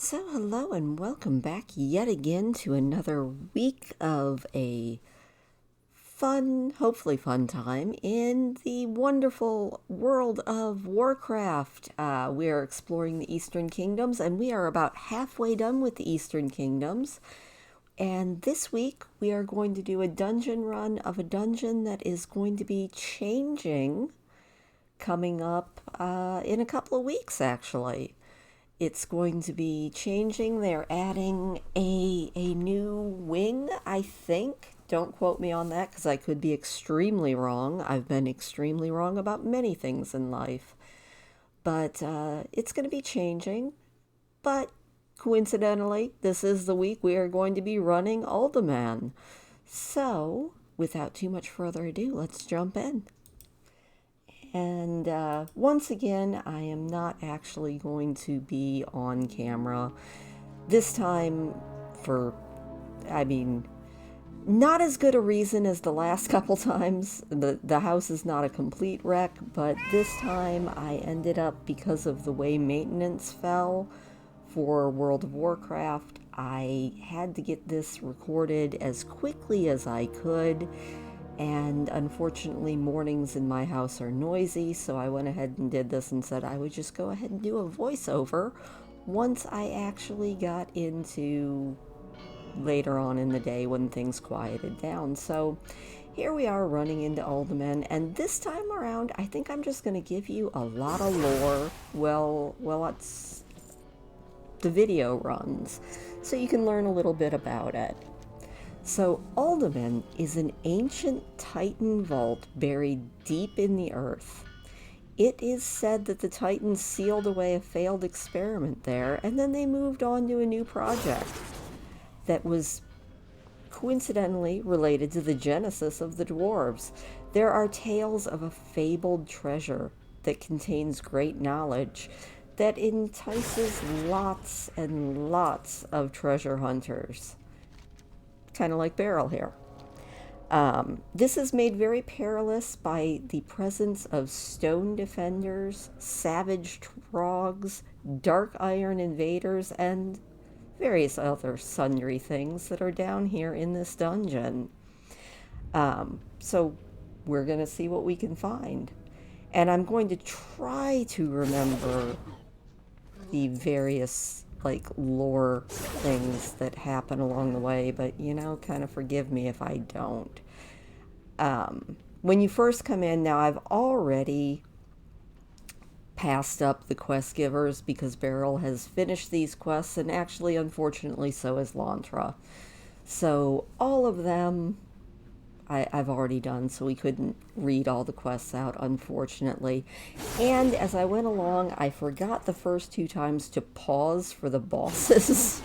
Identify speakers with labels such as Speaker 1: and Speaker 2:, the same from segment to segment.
Speaker 1: So, hello and welcome back yet again to another week of a fun, hopefully fun time in the wonderful world of Warcraft. We are exploring the Eastern Kingdoms and we are about halfway done with the Eastern Kingdoms. And this week we are going to do a dungeon run of a dungeon that is going to be changing coming up in a couple of weeks, actually. It's going to be changing. They're adding a new wing, I think. Don't quote me on that because I could be extremely wrong. I've been extremely wrong about many things in life. But it's going to be changing. But coincidentally, this is the week we are going to be running Uldaman. So, without too much further ado, let's jump in. And once again, I am not actually going to be on camera. This time not as good a reason as the last couple times. The house is not a complete wreck, but this time I ended up, because of the way maintenance fell for World of Warcraft, I had to get this recorded as quickly as I could. And unfortunately, mornings in my house are noisy, so I went ahead and did this and said I would just go ahead and do a voiceover once I actually got into later on in the day when things quieted down. So here we are running into Uldaman, and this time around, I think I'm just going to give you a lot of lore. Well, it's the video runs, so you can learn a little bit about it. So, Uldaman is an ancient Titan vault buried deep in the earth. It is said that the Titans sealed away a failed experiment there, and then they moved on to a new project that was coincidentally related to the genesis of the dwarves. There are tales of a fabled treasure that contains great knowledge that entices lots and lots of treasure hunters. Kind of like Beryl here. This is made very perilous by the presence of stone defenders, savage trogs, dark iron invaders, and various other sundry things that are down here in this dungeon. So we're going to see what we can find. And I'm going to try to remember the various lore things that happen along the way, but kind of forgive me if I don't. When you first come in, now I've already passed up the quest givers because Beryl has finished these quests, and actually, unfortunately, so has Lantra. So all of them I've already done, so we couldn't read all the quests out, unfortunately. And as I went along, I forgot the first two times to pause for the bosses.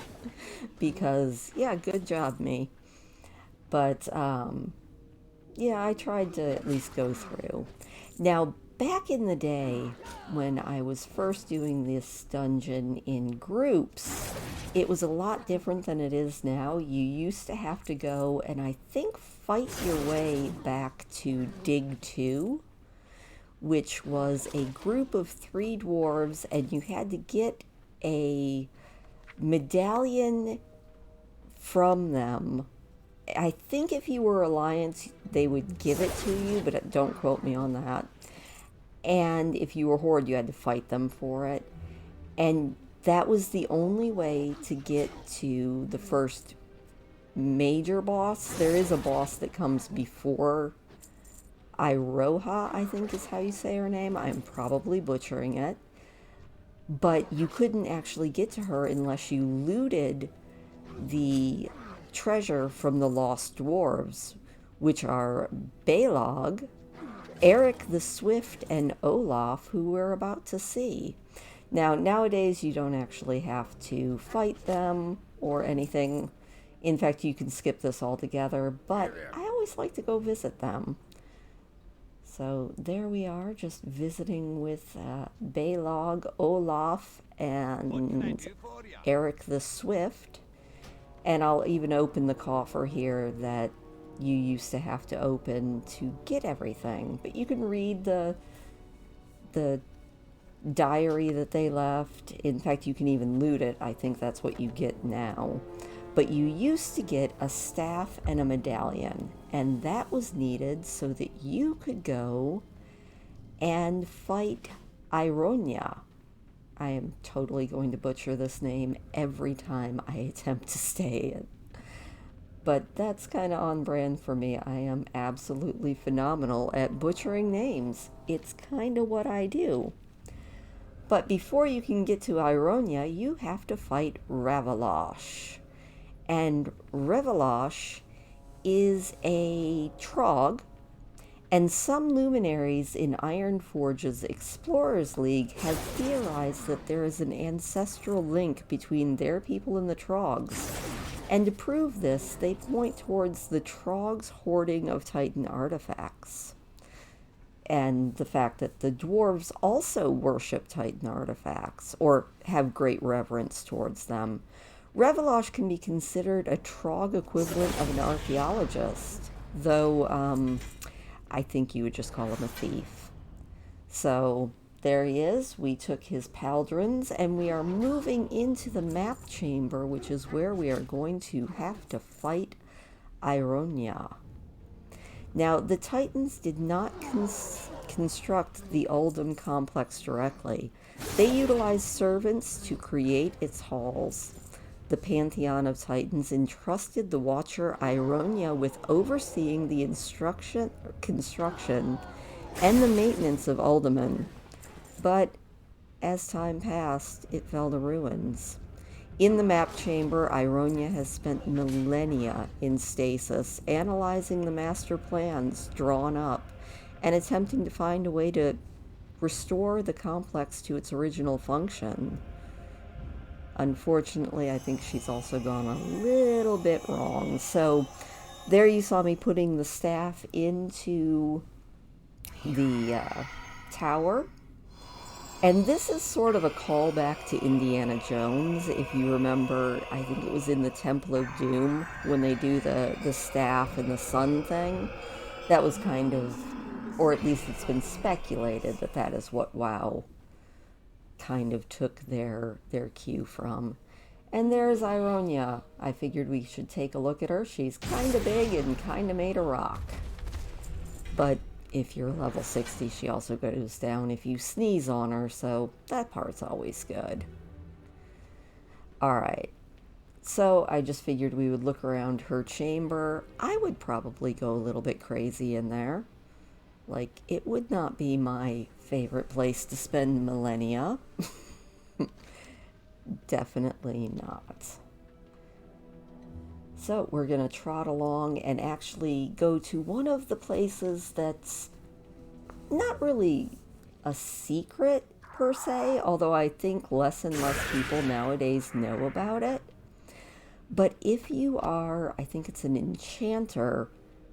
Speaker 1: Because, yeah, good job, me. But, yeah, I tried to at least go through. Now, back in the day, when I was first doing this dungeon in groups, it was a lot different than it is now. You used to have to go and I think fight your way back to Dig 2, which was a group of 3 dwarves, and you had to get a medallion from them. I think if you were Alliance, they would give it to you, but don't quote me on that. And if you were Horde, you had to fight them for it. And that was the only way to get to the first major boss. There is a boss that comes before Iroha, I think is how you say her name. I'm probably butchering it. But you couldn't actually get to her unless you looted the treasure from the Lost Dwarves, which are Balog, Eric the Swift, and Olaf, who we're about to see. Now, nowadays, you don't actually have to fight them or anything. In fact, you can skip this altogether, but I always like to go visit them. So there we are, just visiting with Balog, Olaf, and Eric the Swift. And I'll even open the coffer here that you used to have to open to get everything. But you can read the diary that they left. In fact, you can even loot it. I think that's what you get now. But you used to get a staff and a medallion, and that was needed so that you could go and fight Ironia. I am totally going to butcher this name every time I attempt to say it. But that's kind of on brand for me. I am absolutely phenomenal at butchering names. It's kind of what I do. But before you can get to Ironia, you have to fight Ravalosh. And Ravalosh is a Trogg, and some luminaries in Ironforge's Explorers League have theorized that there is an ancestral link between their people and the Troggs. And to prove this, they point towards the Troggs' hoarding of Titan artifacts. And the fact that the dwarves also worship Titan artifacts, or have great reverence towards them. Ravalosh can be considered a Trogg equivalent of an archaeologist, though I think you would just call him a thief. So there he is. We took his pauldrons, and we are moving into the map chamber, which is where we are going to have to fight Ironia. Now, the Titans did not construct the Uldaman complex directly. They utilized servants to create its halls. The Pantheon of Titans entrusted the Watcher Ironia with overseeing the construction and the maintenance of Uldaman. But as time passed, it fell to ruins. In the map chamber, Ironia has spent millennia in stasis, analyzing the master plans drawn up and attempting to find a way to restore the complex to its original function. Unfortunately, I think she's also gone a little bit wrong. So there you saw me putting the staff into the tower. And this is sort of a callback to Indiana Jones. If you remember, I think it was in the Temple of Doom when they do the staff and the sun thing. That was kind of, or at least it's been speculated that that is what WoW kind of took their cue from. And there's Ironia. I figured we should take a look at her. She's kind of big and kind of made of rock. But if you're level 60, she also goes down if you sneeze on her, so that part's always good. Alright, so I just figured we would look around her chamber. I would probably go a little bit crazy in there. Like, it would not be my favorite place to spend millennia. Definitely not. So we're going to trot along and actually go to one of the places that's not really a secret per se, although I think less and less people nowadays know about it. But if you are, I think it's an enchanter,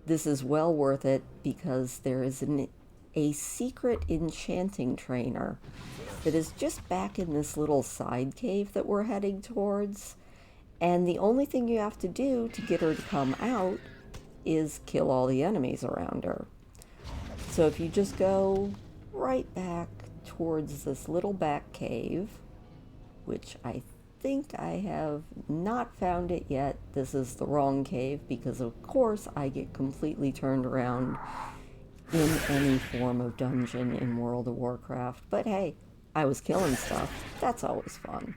Speaker 1: this is well worth it because there is a secret enchanting trainer that is just back in this little side cave that we're heading towards. And the only thing you have to do to get her to come out is kill all the enemies around her. So if you just go right back towards this little back cave, which I think I have not found it yet. This is the wrong cave because of course I get completely turned around in any form of dungeon in World of Warcraft. But hey, I was killing stuff. That's always fun.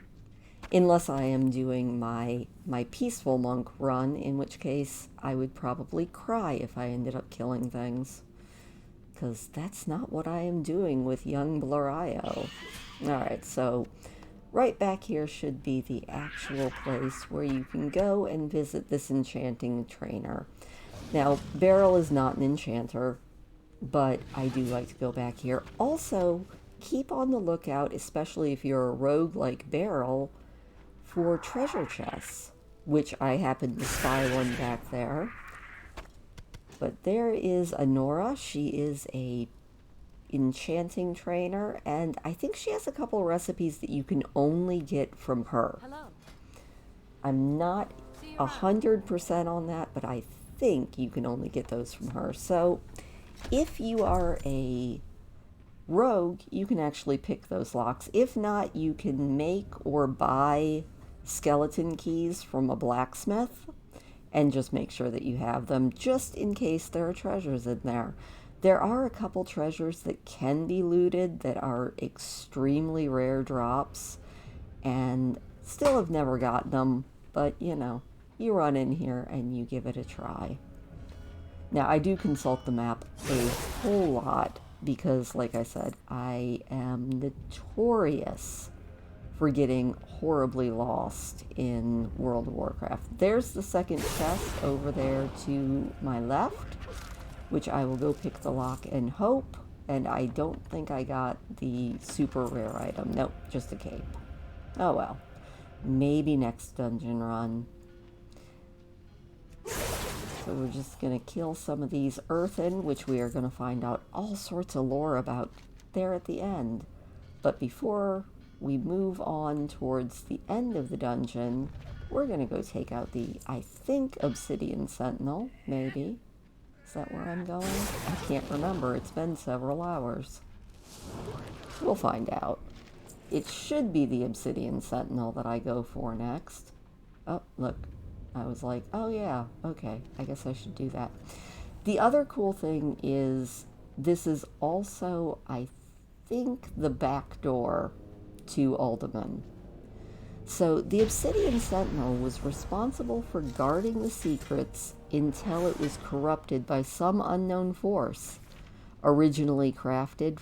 Speaker 1: Unless I am doing my peaceful monk run, in which case I would probably cry if I ended up killing things. Because that's not what I am doing with young Blario. Alright, so right back here should be the actual place where you can go and visit this enchanting trainer. Now, Beryl is not an enchanter, but I do like to go back here. Also, keep on the lookout, especially if you're a rogue like Beryl, for treasure chests, which I happen to spy one back there. But there is Anora. She is a enchanting trainer, and I think she has a couple recipes that you can only get from her.
Speaker 2: Hello.
Speaker 1: I'm not 100% on that, but I think you can only get those from her. So if you are a Rogue, you can actually pick those locks. If not, you can make or buy skeleton keys from a blacksmith and just make sure that you have them just in case there are treasures in there. There are a couple treasures that can be looted that are extremely rare drops, and still have never gotten them, but you know, you run in here and you give it a try. Now, I do consult the map a whole lot because, like I said, I am notorious for getting horribly lost in World of Warcraft. There's the second chest over there to my left, which I will go pick the lock and hope, and I don't think I got the super rare item. Nope, just a cape. Oh well. Maybe next dungeon run. So we're just going to kill some of these earthen, which we are going to find out all sorts of lore about there at the end. But before we move on towards the end of the dungeon, we're going to go take out the, I think, Obsidian Sentinel, maybe. Is that where I'm going? I can't remember. It's been several hours. We'll find out. It should be the Obsidian Sentinel that I go for next. Oh, look. I was like, oh yeah, okay, I guess I should do that. The other cool thing is this is also, I think, the back door to Uldaman. So the Obsidian Sentinel was responsible for guarding the secrets until it was corrupted by some unknown force, originally crafted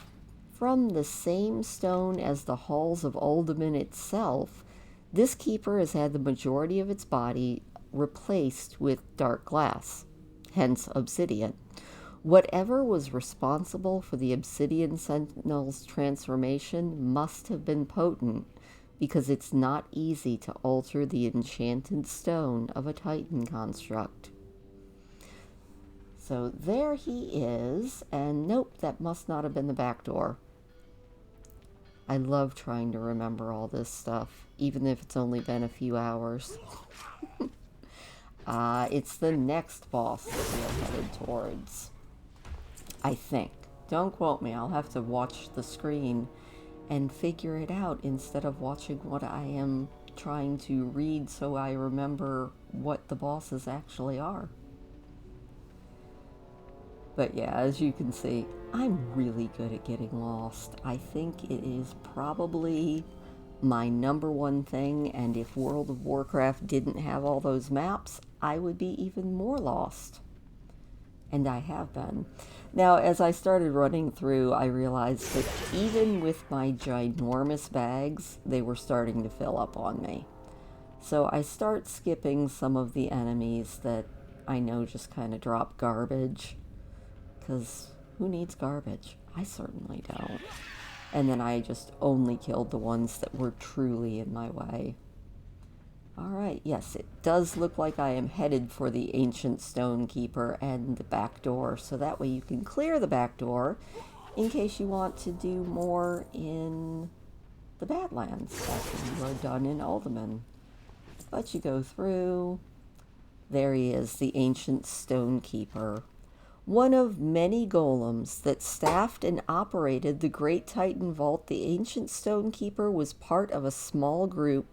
Speaker 1: from the same stone as the halls of Uldaman itself. This keeper has had the majority of its body replaced with dark glass, hence obsidian. Whatever was responsible for the Obsidian Sentinel's transformation must have been potent, because it's not easy to alter the enchanted stone of a Titan construct. So there he is, and nope, that must not have been the back door. I love trying to remember all this stuff, even if it's only been a few hours. It's the next boss that we're headed towards, I think. Don't quote me, I'll have to watch the screen and figure it out instead of watching what I am trying to read so I remember what the bosses actually are. But yeah, as you can see, I'm really good at getting lost. I think it is probably my number one thing, and if World of Warcraft didn't have all those maps, I would be even more lost. And I have been. Now, as I started running through, I realized that even with my ginormous bags, they were starting to fill up on me. So I start skipping some of the enemies that I know just kind of drop garbage. Because who needs garbage? I certainly don't. And then I just only killed the ones that were truly in my way. Alright, yes, it does look like I am headed for the Ancient Stonekeeper and the back door, so that way you can clear the back door in case you want to do more in the Badlands after you are done in Uldaman. But you go through. There he is, the Ancient Stonekeeper. One of many golems that staffed and operated the Great Titan Vault, the Ancient Stonekeeper was part of a small group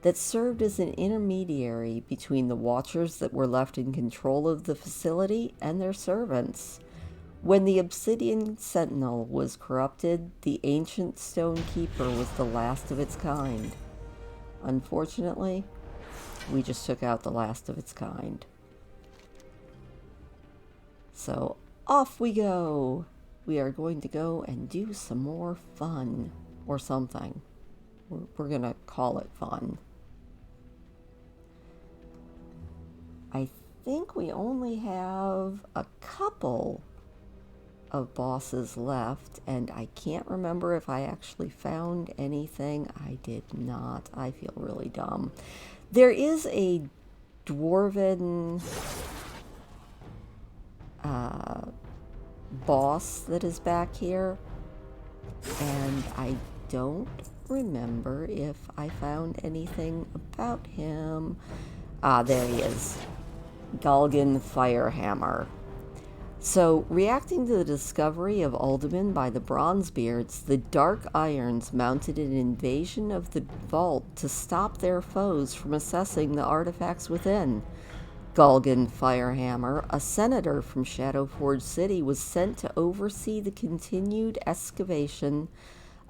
Speaker 1: that served as an intermediary between the Watchers that were left in control of the facility and their servants. When the Obsidian Sentinel was corrupted, the Ancient Stonekeeper was the last of its kind. Unfortunately, we just took out the last of its kind. So off we go. We are going to go and do some more fun or something. We're going to call it fun. I think we only have a couple of bosses left, and I can't remember if I actually found anything. I did not. I feel really dumb. There is a dwarven boss that is back here, and I don't remember if I found anything about him. Ah, there he is. Galgan Firehammer. So, reacting to the discovery of Uldaman by the Bronzebeards, the Dark Irons mounted an invasion of the vault to stop their foes from accessing the artifacts within. Galgan Firehammer, a senator from Shadowforge City, was sent to oversee the continued excavation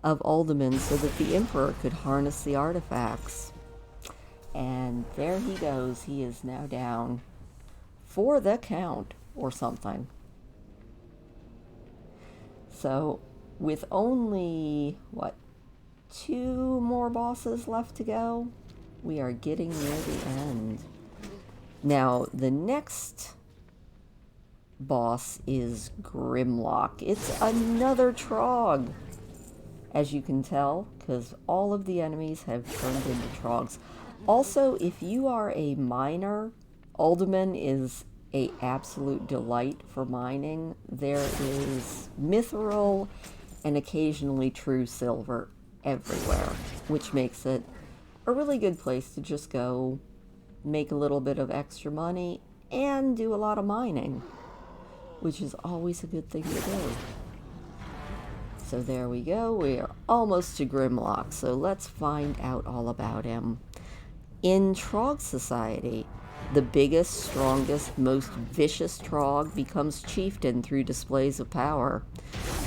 Speaker 1: of Uldaman so that the Emperor could harness the artifacts. And there he goes. He is now down for the count or something. So, with only, 2 more bosses left to go, we are getting near the end. Now, the next boss is Grimlock. It's another Trog, as you can tell, because all of the enemies have turned into Trogs. Also, if you are a miner, Uldaman is an absolute delight for mining. There is mithril and occasionally true silver everywhere, which makes it a really good place to just go make a little bit of extra money and do a lot of mining, which is always a good thing to do. So there we go. We are almost to Grimlock, so let's find out all about him. In Trog society, the biggest, strongest, most vicious Trog becomes chieftain through displays of power.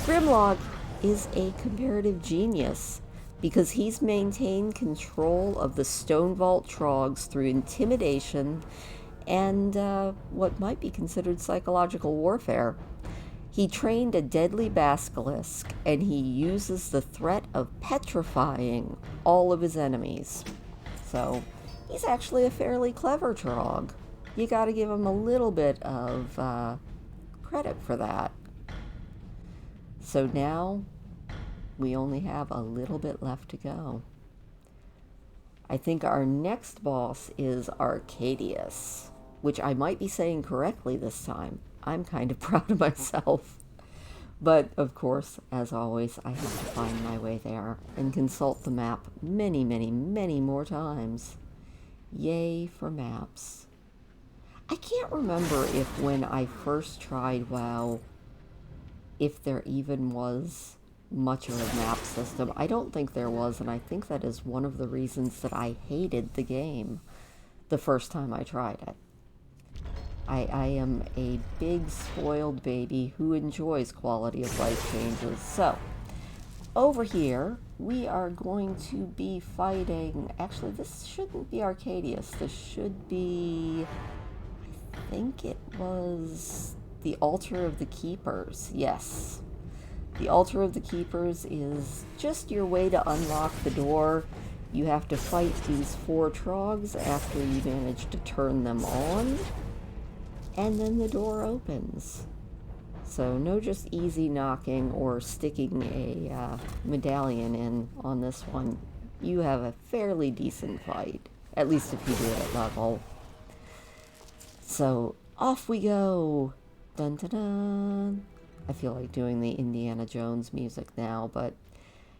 Speaker 1: Grimlock is a comparative genius because he's maintained control of the Stone Vault Trogs through intimidation and what might be considered psychological warfare. He trained a deadly basilisk, and he uses the threat of petrifying all of his enemies. So, he's actually a fairly clever Trog. You gotta give him a little bit of credit for that. So now, we only have a little bit left to go. I think our next boss is Arcadius, which I might be saying correctly this time. I'm kind of proud of myself. But, of course, as always, I have to find my way there and consult the map many, many, many more times. Yay for maps. I can't remember if when I first tried WoW, if there even was much of a map system. I don't think there was, and I think that is one of the reasons that I hated the game the first time I tried it. I am a big spoiled baby who enjoys quality of life changes. So, over here, we are going to be fighting... Actually, this shouldn't be Arcadius. This should be... I think it was the Altar of the Keepers. Yes. The Altar of the Keepers is just your way to unlock the door. You have to fight these 4 Trogs after you manage to turn them on. And then the door opens. So no just easy knocking or sticking a medallion in on this one. You have a fairly decent fight, at least if you do it at level. So off we go. Dun dun dun. I feel like doing the Indiana Jones music now, but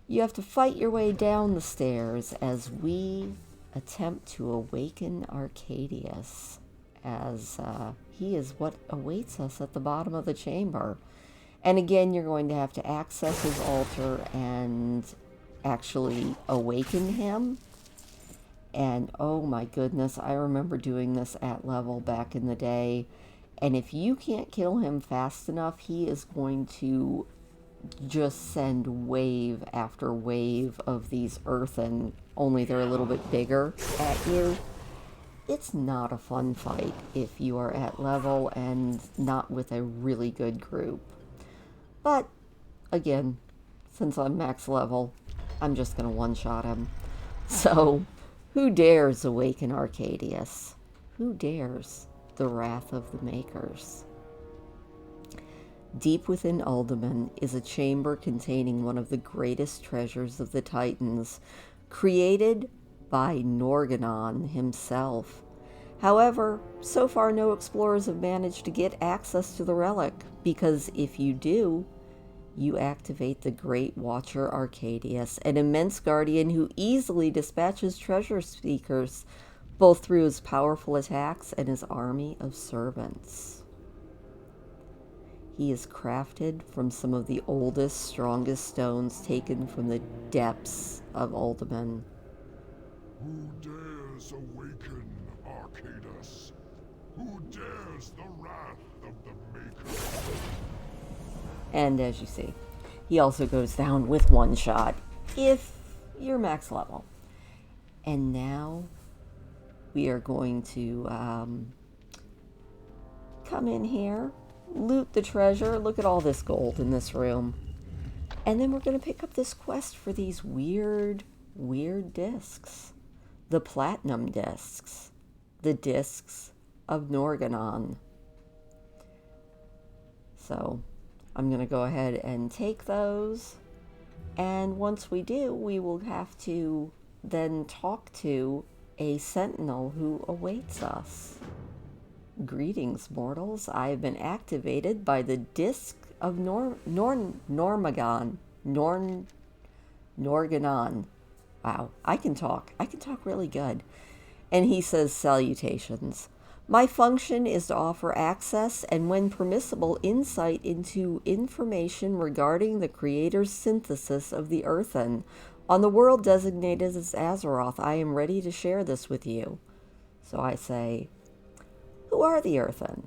Speaker 1: you have to fight your way down the stairs as we attempt to awaken Arcadius, as he is what awaits us at the bottom of the chamber. And again, you're going to have to access his altar and actually awaken him. And oh my goodness, I remember doing this at level back in the day. And if you can't kill him fast enough, he is going to just send wave after wave of these earthen, only they're a little bit bigger, at you. It's not a fun fight if you are at level and not with a really good group. But, again, since I'm max level, I'm just going to one-shot him. So, who dares awaken Arcadius? Who dares the wrath of the Makers? Deep within Uldaman is a chamber containing one of the greatest treasures of the Titans, created by Norganon himself. However, so far no explorers have managed to get access to the relic, because if you do, you activate the Great Watcher Arcadius, an immense guardian who easily dispatches treasure seekers, both through his powerful attacks and his army of servants. He is crafted from some of the oldest, strongest stones taken from the depths of Uldaman.
Speaker 2: Who dares awaken Arcadus? Who dares the wrath of the Maker?
Speaker 1: And as you see, he also goes down with one shot if you're max level. And now we are going to come in here, loot the treasure, look at all this gold in this room. And then we're going to pick up this quest for these weird discs. The platinum discs. The discs of Norganon. So I'm going to go ahead and take those. And once we do, we will have to then talk to a sentinel who awaits us. Greetings, mortals. I have been activated by the disc of Norganon. Wow, I can talk. I can talk really good. And he says, salutations. My function is to offer access and, when permissible, insight into information regarding the Creator's synthesis of the Earthen. On the world designated as Azeroth, I am ready to share this with you. So I say, who are the Earthen?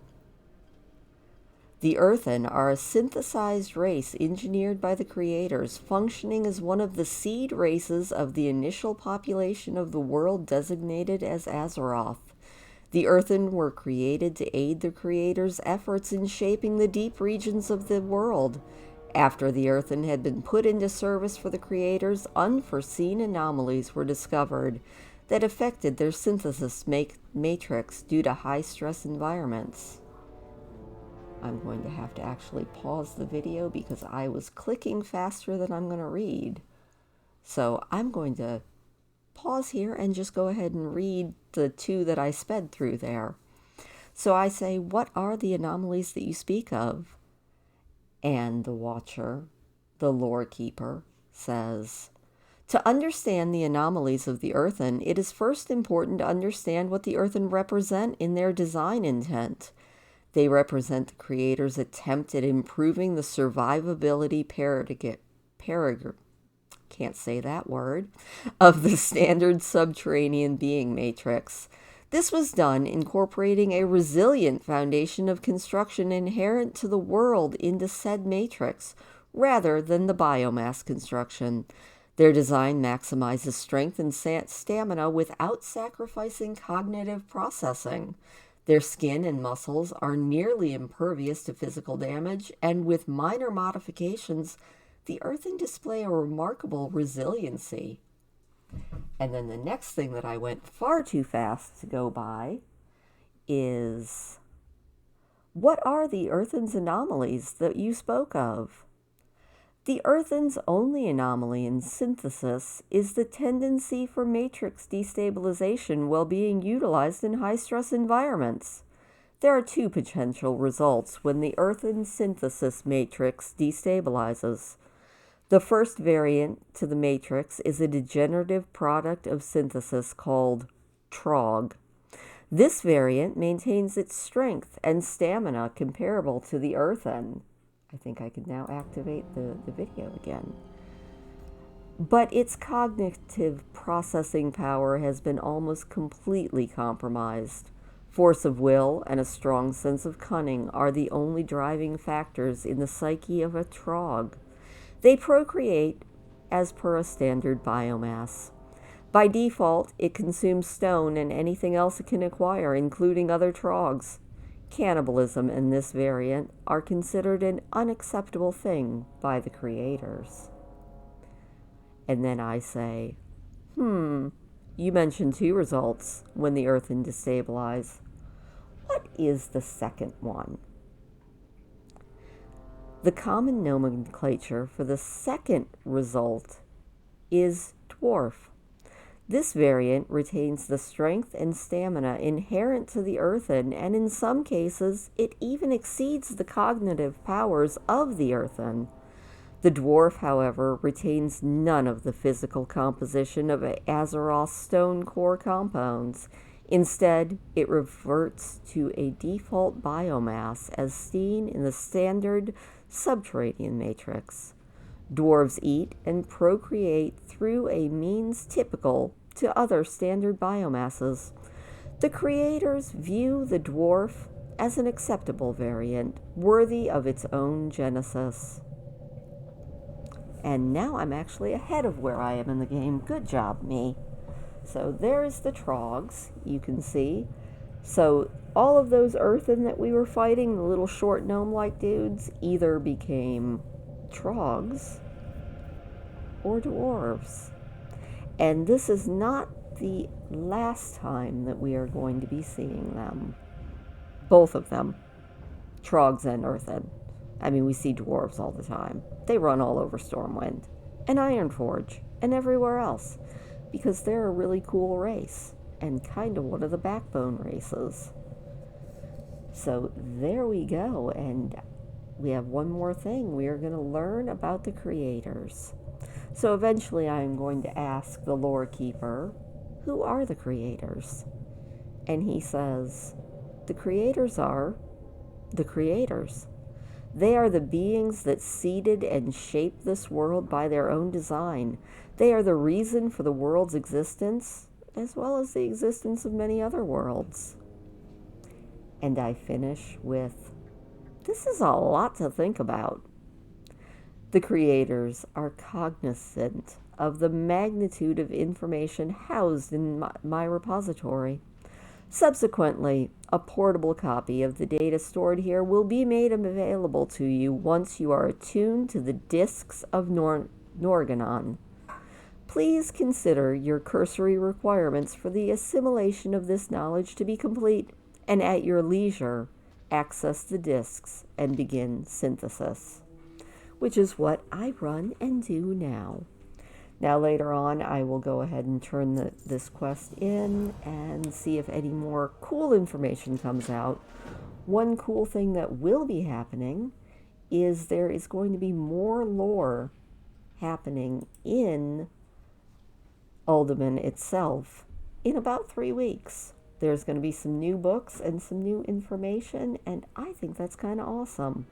Speaker 1: The Earthen are a synthesized race engineered by the Creators, functioning as one of the seed races of the initial population of the world designated as Azeroth. The Earthen were created to aid the Creator's efforts in shaping the deep regions of the world. After the Earthen had been put into service for the Creators, unforeseen anomalies were discovered that affected their synthesis matrix due to high-stress environments. I'm going to have to actually pause the video because I was clicking faster than I'm going to read. So I'm going to pause here and just go ahead and read the two that I sped through there. So I say, what are the anomalies that you speak of? And the Watcher, the Lore Keeper, says, to understand the anomalies of the Earthen, it is first important to understand what the Earthen represent in their design intent. They represent the Creator's attempt at improving the survivability can't say that word, of the standard subterranean being matrix. This was done incorporating a resilient foundation of construction inherent to the world into said matrix, rather than the biomass construction. Their design maximizes strength and stamina without sacrificing cognitive processing. Their skin and muscles are nearly impervious to physical damage, and with minor modifications, the Earthen display a remarkable resiliency. And then the next thing that I went far too fast to go by is, what are the Earthen's anomalies that you spoke of? The Earthen's only anomaly in synthesis is the tendency for matrix destabilization while being utilized in high-stress environments. There are two potential results when the Earthen synthesis matrix destabilizes. The first variant to the matrix is a degenerative product of synthesis called Trog. This variant maintains its strength and stamina comparable to the Earthen. I think I can now activate the video again. But its cognitive processing power has been almost completely compromised. Force of will and a strong sense of cunning are the only driving factors in the psyche of a Trog. They procreate as per a standard biomass. By default, it consumes stone and anything else it can acquire, including other Trogs. Cannibalism and this variant are considered an unacceptable thing by the Creators. And then I say, you mentioned two results when the Earthen destabilize. What is the second one? The common nomenclature for the second result is dwarf. This variant retains the strength and stamina inherent to the Earthen, and in some cases, it even exceeds the cognitive powers of the Earthen. The dwarf, however, retains none of the physical composition of Azeroth's stone core compounds. Instead, it reverts to a default biomass as seen in the standard subterranean matrix. Dwarves eat and procreate through a means typical to other standard biomasses. The creators view the dwarf as an acceptable variant, worthy of its own genesis. And now I'm actually ahead of where I am in the game. Good job, me. So there's the trogs, you can see. So all of those earthen that we were fighting, the little short gnome-like dudes, either became trogs or dwarves. And this is not the last time that we are going to be seeing them. Both of them, trogs and earthen. I mean, we see dwarves all the time. They run all over Stormwind and Ironforge and everywhere else because they're a really cool race and kind of one of the backbone races. So there we go, and we have one more thing. We are going to learn about the creators. So eventually I'm going to ask the lore keeper, who are the creators? And he says, the creators are the creators. They are the beings that seeded and shaped this world by their own design. They are the reason for the world's existence, as well as the existence of many other worlds. And I finish with, this is a lot to think about. The creators are cognizant of the magnitude of information housed in my repository. Subsequently, a portable copy of the data stored here will be made available to you once you are attuned to the discs of Norganon. Please consider your cursory requirements for the assimilation of this knowledge to be complete, and at your leisure, access the discs and begin synthesis, which is what I run and do now. Now later on, I will go ahead and turn this quest in and see if any more cool information comes out. One cool thing that will be happening is there is going to be more lore happening in Uldaman itself in about 3 weeks. There's going to be some new books and some new information, and I think that's kind of awesome.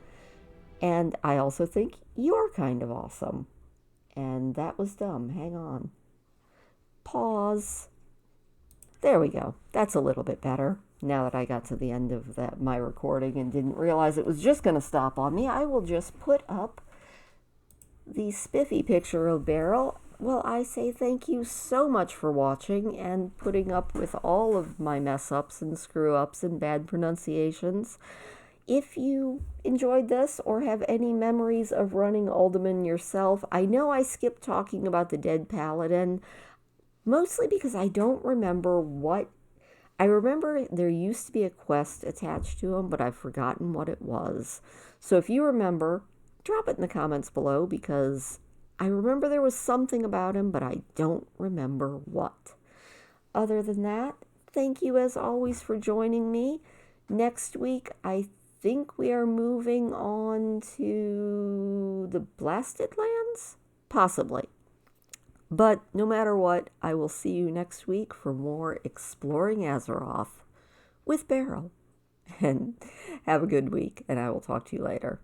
Speaker 1: And I also think you're kind of awesome. And that was dumb. Hang on. Pause. There we go. That's a little bit better. Now that I got to the end of my recording and didn't realize it was just going to stop on me, I will just put up the spiffy picture of Beryl. Well, I say thank you so much for watching and putting up with all of my mess-ups and screw-ups and bad pronunciations. If you enjoyed this or have any memories of running Uldaman yourself, I know I skipped talking about the Dead Paladin, mostly because I don't remember what... I remember there used to be a quest attached to him, but I've forgotten what it was. So if you remember, drop it in the comments below, because I remember there was something about him, but I don't remember what. Other than that, thank you as always for joining me. Next week, I think we are moving on to the Blasted Lands? Possibly. But no matter what, I will see you next week for more Exploring Azeroth with Beryl. And have a good week, and I will talk to you later.